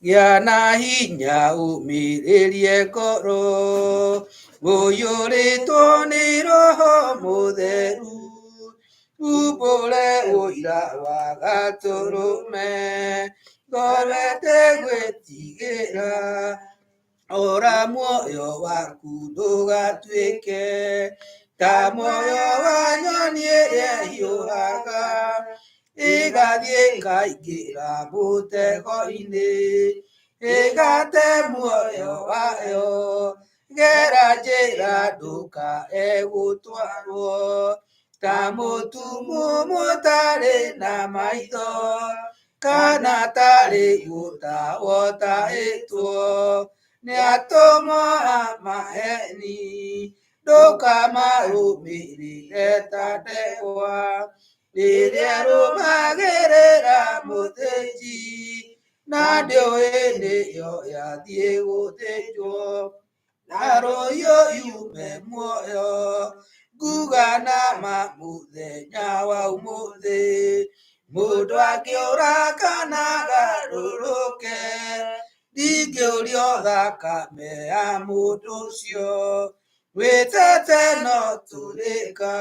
Gĩa na hinya umĩrĩrie ngoro, ũiyũrĩtwo nĩ Roho Mũtheru, umbũre ũira wa Gatũrũme, ngorete gwĩtigĩra, ora muoyo waku ndũgatuĩke ta muoyo wa nyoni ĩrĩa hiũhaga, ĩgathiĩ ĩkaingĩra mũtego-inĩ, ĩgate muoyo wayo, gera njĩra ndũkae gũtwarwo ta mũtumumu mũtarĩ na maitho, kana tarĩ gũtahwo tahĩtwo nĩ atũmwo a maheni, ndũkamarũmĩrĩre ta ndegwa rĩrĩa rũmagĩrĩra mũthĩnji, na ndĩũĩ nĩyo yathiĩ gũthĩnjwo, na rũhiũ yume muoyo, nguga nama mũthenya wa ũmũthĩ, mũndũ angĩũra kana agarũrũke, ndingĩũrio thakame ya mũndũ ũcio, wĩtete no tũrĩka,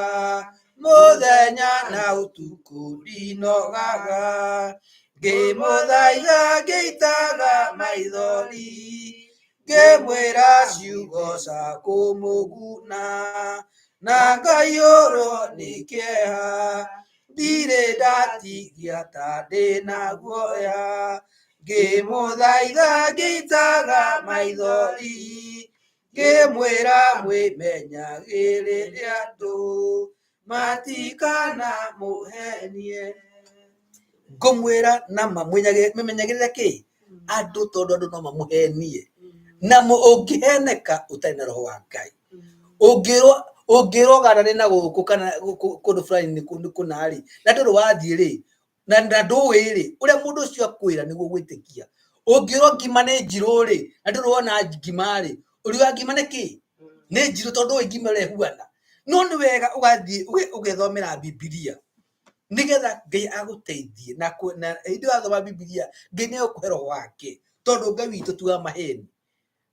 mũthenya na ũtukũ ndinogaga, ngĩmũthaitha ngĩitaga maithori, ngĩmwĩra ciugo cia kũmũguna, na ngaiyũrwo nĩ kĩeha, ndirĩ ndatigia ta ndĩna guoya, ngĩmũthaitha ngĩitaga maithori, ngĩmwĩra mwĩmenyagĩrĩre andũ matikana mũhenie. Ngũmwĩra na mwĩmenyagĩrĩre kĩ? Andũ, tondũ andũ no mamũhenie, na ũngĩheneka ũtarĩ na roho wa Ngai, ũngĩrogana nĩ na gũkũ kana kũndũ fulani nĩ kũna-rĩ, na ndũrĩ wathiĩ-rĩ, na ndũĩ-rĩ, ũrĩa mũndũ ũcio akwĩra nĩguo gwĩtĩkia. Ũngĩrwo ngima nĩ njirũ-rĩ, na ndũrĩ wona ngima-rĩ, ũriuga ngima nĩ kĩ? Nĩ njirũ, tondũ ndũĩ ngima ũrĩa ĩhuana. No nĩ wega ũgathiĩ ũgethomera Bibilia nĩgetha Ngai agũteithie, na hĩndĩ wathoma Bibilia Ngai nĩ egũkũhe roho wake, tondũ Ngai witũ ti wa maheni.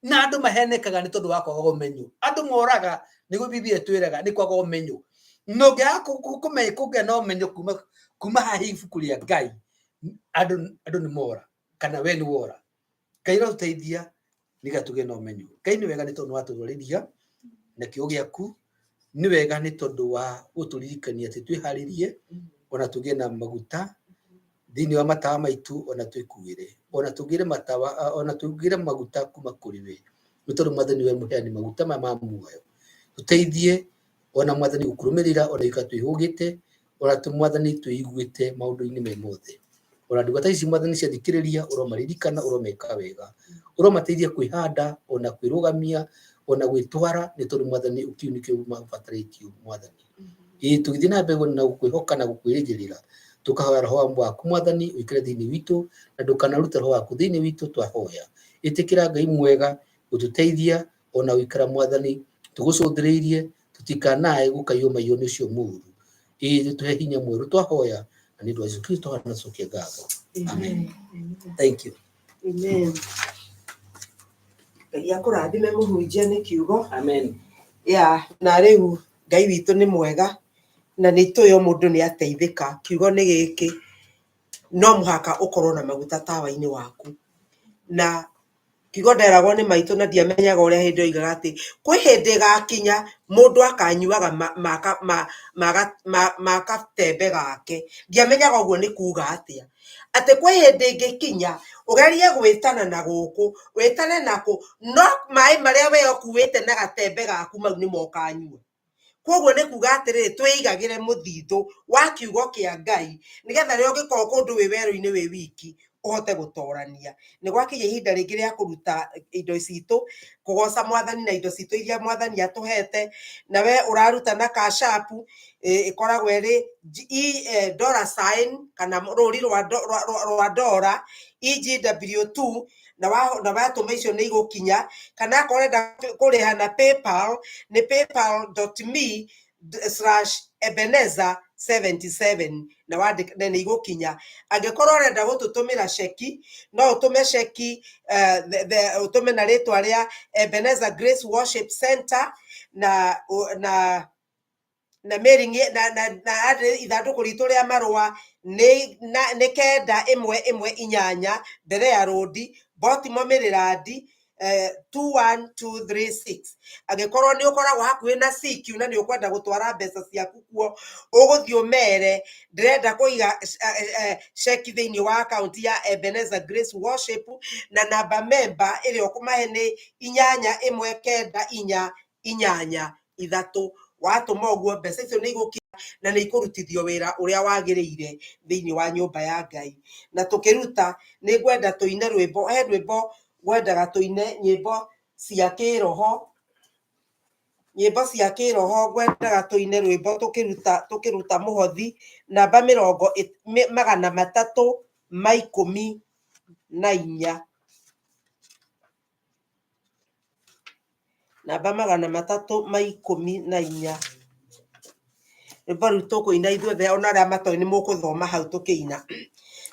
Na andũ mahenekaga nĩ tondũ wa kwaga ũmenyo. Andũ moraga nĩguo Bibilia ĩtwĩraga nĩ kwaga ũmenyo. Na ũngĩaga kũgĩa na ũmenyo kuma harĩ ibuku rĩa Ngai, andũ nĩ mora, kana we nĩ wora. Ngai arotũteithia nĩgetha tũgĩe na ũmenyo. Ngai nĩ wega nĩ tondũ wa tũthorithia na kiugo gĩaku, nĩ wega nĩ tondũ wa gũtũririkania atĩ twĩharĩrie ona tũgĩe na maguta thini wa matawa maitu ona twikuire ona tugire matawa ona tugire maguta kuma kuri we gutoru mwathani we muheani maguta ma muoyo tuteithie ona mwathani ukurumirira ona ikatwihugite ona tumwathani tuiguite maundu-ini me mothe ona ndugata ici mwathani ciathikiriria uromaririkana uromeka wega uromateithia kwihanda ona kwirugamia ona gwitwara ni tondu mwathani ukiunike mabatarĩtio mwathani tugithii na mbere na gukwihoka na gukwirigirira tukahoya roho waku mwathani uikire thiini witu na ndukanarute roho waku thiini witu twahoya itikira Ngai mwega ututeithia ona uikara mwathani tugucunthiriirie tutikanae gukayumayo ni cio muru tuhe hinya mweru twahoya na ni Yesu Kristo anacokia ngatho amen. Thank you. Amen. Ngai akurathime muhunjia ni kiugo. Amen. Na riu Ngai witu ni mwega na ni tuyo mundu ni ateithika kiugo ni giki no muhaka ukorwo na maguta tawa-ini waku na kiugo nderagwo ni maitu na ndiamenyaga uria hindi oigaga ati kwi hindi gakinya mundu akanyuaga magatembe gake ndiamenyaga uguo ni kuga atia ati kwi hindi ingikinya ugerie gwitana na guku witane naku no mai maria we okuite na gatembe gaku mau ni mokanyua koguo ni kuga atiriri twiigagire muthithu wa kiugo kia Ngai nigetha rio gikorwo kundu wi weru-ini wi wiki uhote gutorania ni gwakinya ihinda ringi ria kuruta indo citu kugoca mwathani na indo citu iria mwathani atuhete na we uraruta na kashapu ikoragwo iri $sign kana ruri rwa dora EGW2 na watuma icio ni igukinya kana akorenda kuriha na PayPal ni paypal.me/Ebenezer77 na wandike ni igukinya angikorwo urenda gututumira ceki no utume ceki utume na ritwa ria Ebenezer Grace Worship Center na mailing na ithanduku ritu ria marua ni 9118 mbere ya rodi Baltimore Maryland 21236 angikorwo ni ukoragwo hakuhi na CQ na ni ukwenda gutwara mbeca ciaku kuo uguthii umere ndirenda kuiga ceki thiini wa account ya Ebenezer Grace Worship na namba member iria ukumahe ni 819483 watuma uguo mbeca icio ni igukinya na ni ikurutithio wira uria wagiriire thiini wa nyumba ya Ngai na tukiruta ni gwenda tuine rwimbo he rwimbo gwendaga tuine nyimbo cia kiroho gwendaga tuine rwimbo tukiruta muhothi namba 314 namba 314 rwimbo rũu tukuina ithuothe ona aria matoi ni mukuthoma hau tukiina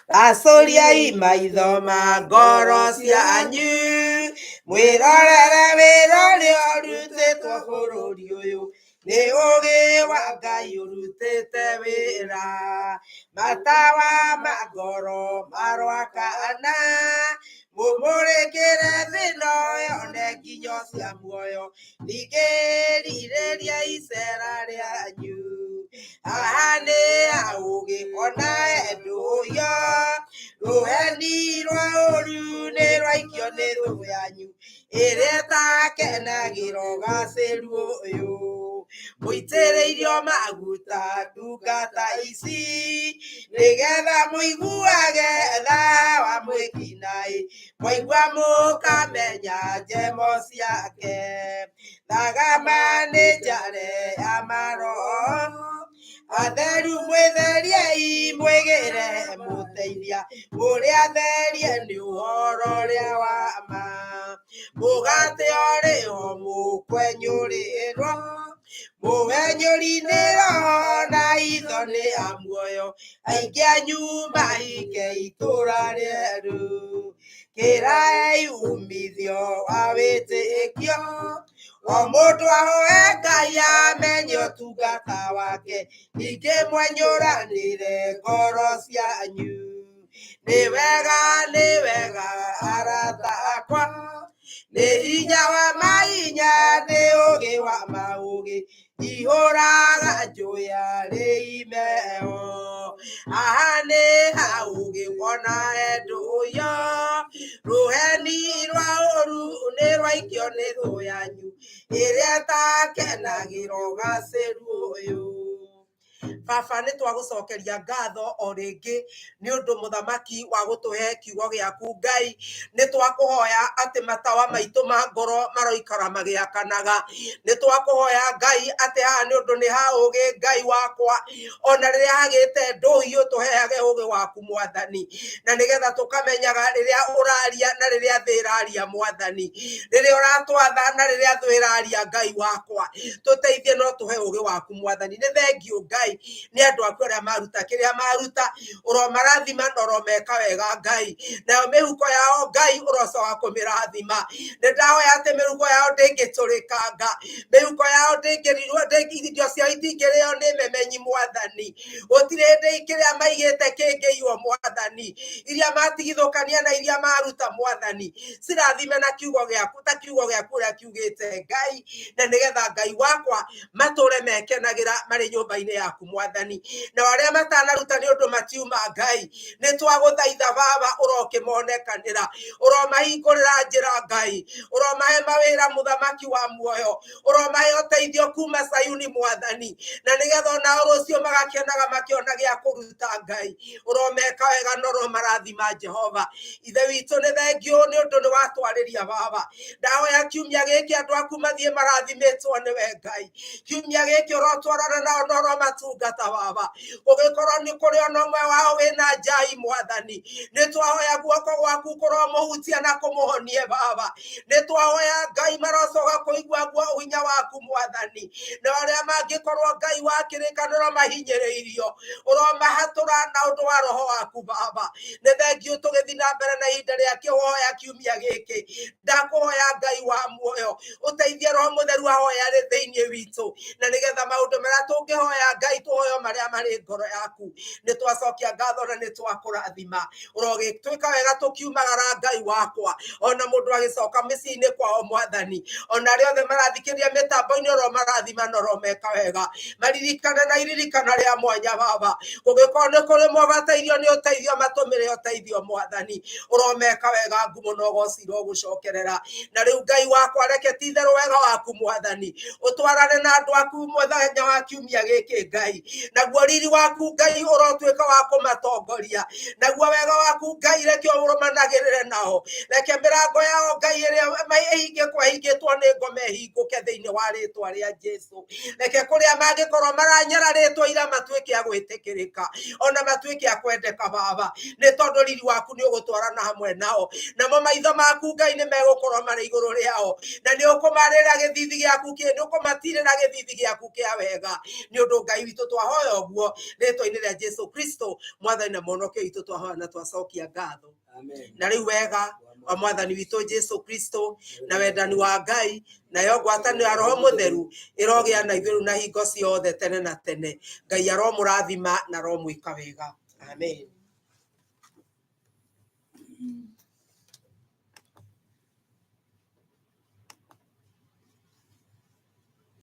acuriai maitho ma ngoro cianyu mwirorere wira uria urutitwo bururi uyu ni ugi wa Ngai urutite wira matawa ma ngoro marwakana mumurikire thina yone nginyo cia muoyo thikiriria icera rianyu haha ni augi ona enduyo ruheni rwa uru ni rwaikio ni thu yanyu iria itakenagira ugaciru uyu muitiriirio maguta ndungata ici nigetha muiguage tha wa mwikinai mwaigua mukamenya njemo ciake thagama ni njare ya maroho atheru mwitheriei mwigire muteithia uria therie ni uhoro uria wa ma mugate uriho mukwenyurirwo muwenyuri-ini roho na itho ni amuoyo aingi anyu mahike itura rieru kirai umithio wa witikio o mundu ahoe Ngai amenye utungata wake ningi mwenyuranire ngoro cianyu ni wega arata akwa nĩ hinya wa mainya nĩ ũgĩ wa maũgĩ ihũraga njũĩ arĩ imeo aha nĩ haũgĩ wona endũyo rũheni rwa ũru nĩ rwaikio nĩ thũ yanyu ĩrĩa ĩtakenagĩra ũgacĩru ũyũ. Baba nĩ twagũcokeria ngatho o rĩngĩ nĩ ũndũ mũthamaki wa gũtũhe kiugo gĩaku Ngai. Nĩ twakũhoya atĩ matawa maitũ ma ngoro maroikara magĩakanaga. Nĩ twakũhoya Ngai atĩ haha nĩ ũndũ nĩ ha ũgĩ Ngai wakwa, ona rĩrĩa hagĩte ndũhi ũtũheage ũgĩ waku Mwathani, na nĩgetha tũkamenyaga rĩrĩa ũraria na rĩrĩa thĩ ĩraria Mwathani, rĩrĩa ũratwatha na rĩrĩa thũ ĩraria Ngai wakwa. Tũteithie no tũhe ũgĩ waku Mwathani. Nĩ thengiũ Ngai nĩ andũ aku arĩa maruta kĩrĩa maruta, ũromarathima na ũromeka wega Ngai, nayo mĩhuko yao Ngai ũrocoka kũmĩrathima. Nĩ ndahoya atĩ mĩhuko yao ndĩngĩtũrĩkanga, mĩhuko yao indo ciao itingĩrĩo nĩ memenyi Mwathani. Gũtirĩ hĩndĩ kĩrĩa maigĩte kĩngĩiywo Mwathani, iria matigithũkania na iria maruta Mwathani, cirathime na kiugo gĩaku ta kiugo gĩaku ũrĩa kiugĩte Ngai, na nĩgetha Ngai wakwa matũre mekenagĩra marĩ nyũmba-inĩ yaku Mwathani. Na arĩa matanaruta nĩ ũndũ matiuma Ngai, nĩ twagũthaitha Baba ũrokĩmonekanĩra, ũromahingũrĩra njĩra Ngai, ũromahe mawĩra mũthamaki wa muoyo, ũromahe ũteithio kuma Sayuni Mwathani, na nĩgetha onao rũciũ magakenaga makĩona gĩa kũruta Ngai. Ũromeka wega na ũromarathima Jehova. Ithe witũ nĩ thengiũ nĩ ũndũ nĩ watwarĩria Baba. Ndahoya kiumia gĩkĩ andũ aku mathiĩ marathimĩtwo nĩwe Ngai. Kiumia gĩkĩ ũrotwarana nao na ũromatungata Baba. Ũgĩkorwo nĩ kũrĩ ona ũmwe wao wĩna njai Mwathani, nĩ twahoya guoko gwaku kũromũhutia na kũmũhonie Baba. Nĩ twahoya Ngai marocoka kũigua hinya waku Mwathani, na arĩa mangĩkorwo Ngai wa kĩrĩkanĩro mahinyĩrĩirio, ũromahatũra na ũndũ wa roho waku Baba. Nĩ thengiũ tũgĩthiĩ na mbere na ihinda rĩa kĩhoya kiumia gĩkĩ. Ndakũhoya Ngai wa muoyo ũteithie Roho Mũtheru ahoya arĩ thĩinĩ witũ, na nĩgetha maũndũ marĩa tũngĩhoya Ngai tũhoyo marĩa marĩ ngoro yaku. Nĩ twacokia ngatho na nĩ twakũrathima. Ũrogĩtwĩka wega tũkiumagara Ngai wakwa, ona mũndũ agĩcoka mĩciĩ-inĩ kwao Mwathani, ona arĩa othe marathikĩrĩria mĩtambo-inĩ ũromarathima na ũromeka wega. Maririkane na iririkana rĩa mwanya Baba, gũgĩkorwo nĩ kũrĩ mobatairio nĩ ũteithio matũmĩre ũteithio Mwathani. Ũromeka wega ngumo na ũgocirwo gũcokerera. Na rĩu Ngai wakwa reke ti itherũ wega waku Mwathani ũtwarane na andũ aku mũthenya wa kiumia gĩkĩ Ngai, naguo riri waku Ngai ũrotuĩka wa kũmatongoria, naguo wega waku Ngai reke ũrũmanagĩrĩre nao. Reke mĩrango yao Ngai ĩrĩa ĩhingĩkwo ĩhingĩtwo nĩ ngome ĩhingũke thĩinĩ wa rĩtwa rĩa Jesũ. Reke kũrĩa mangĩkorwo maranyara rĩtwa ira matuĩke a gwĩtĩkĩrĩka, ona matuĩke a kwendeka Baba, nĩ tondũ riri waku nĩ ũgũtwarana hamwe nao, namo maitho maku Ngai nĩ megũkorwo marĩ igũrũ rĩao, na nĩ ũkũmarĩra gĩthithi gĩaku nĩ ũkũmatirĩra gĩthithi gĩaku kĩa wega. Nĩ ũndũ Ngai witũ twahoya ũguo rĩtwa-inĩ rĩa Jesũ Kristo Mwathani na Mũhonokia witũ twahoya na twacokia ngatho. Na rĩu wega wa Mwathani witũ Jesũ Kristo na wendani wa Ngai nayo ngwatanĩro ya Roho Mũtheru ĩrogĩa na ithuĩ na hingo ciothe tene na tene. Ngai aromũrathima na aromwĩka wega. Amen.